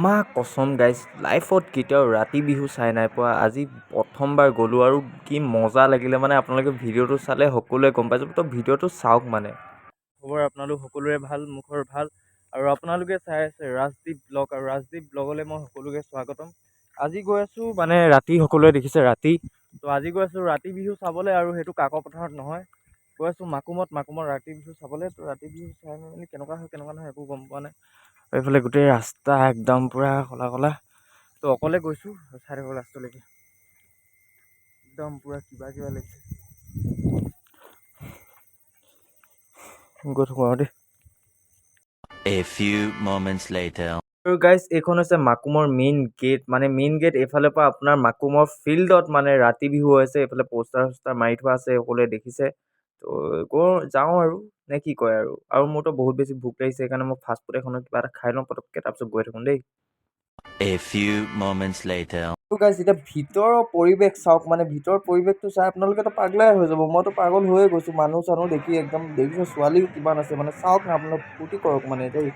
মা কচম গাইজ লাইফত কেতিয়াও ৰাতি বিহু চাই নাই পোৱা। আজি প্ৰথমবাৰ গ'লোঁ আৰু কি মজা লাগিলে মানে আপোনালোকে ভিডিঅ'টো চালে সকলোৱে গম পাই যাব। তো ভিডিঅ'টো চাওক মানে। খবৰ আপোনালোক সকলোৰে ভাল, মুখৰ ভাল আৰু আপোনালোকে চাই আছে ৰাজদ্বীপ ব্লগ আৰু ৰাজদ্বীপ ব্লগলৈ মই সকলোকে স্বাগতম। আজি গৈ আছোঁ মানে ৰাতি, সকলোৱে দেখিছে ৰাতি। তো আজি গৈ আছোঁ ৰাতি বিহু চাবলৈ আৰু সেইটো কাকপথাৰত নহয়, গৈ আছোঁ মাকুমত ৰাতি বিহু চাবলৈ। তো ৰাতি বিহু চাই মেলি কেনেকুৱা হয় কেনেকুৱা নহয় একো গম পোৱা নাই। এইফালে গোটেই ৰাস্তা একদম পূৰা কলা কলা। তো অকলে গৈছোঁ, চাই থাকক লাষ্টলৈকে। একদম পূৰা কিবা লাগিছে, গৈ থাকোঁ আৰু দেই। A few moments later. আৰু গাইজ এইখন হৈছে মাকুমৰ মেইন গেট, মানে মেইন গেট। এইফালৰ পৰা আপোনাৰ মাকুমৰ ফিল্ডত মানে ৰাতি বিহু হৈছে। এইফালে পোষ্টাৰ চোষ্টাৰ মাৰি থোৱা আছে, সকলোৱে দেখিছে। তো যাওঁ আৰু নে কি কয় আৰু মোৰতো বহুত বেছি ভোক লাগিছে, সেইকাৰণে মই ফাষ্টফুড এখনত কিবা এটা খাই লওঁ পটককৈ, তাৰপিছত গৈ থাকোঁ দেই। A few moments later. Guys এতিয়া ভিতৰৰ পৰিৱেশ চাওক, মানে ভিতৰৰ পৰিৱেশটো চাই আপোনালোকেতো পাগলাই হৈ যাব। মইতো পাগল হৈয়ে গৈছোঁ, মানুহ চানুহ দেখি একদম দেখিছোঁ। ছোৱালীও কিমান আছে মানে, চাওক না আপোনালোক, ফূৰ্তি কৰক মানে দেই।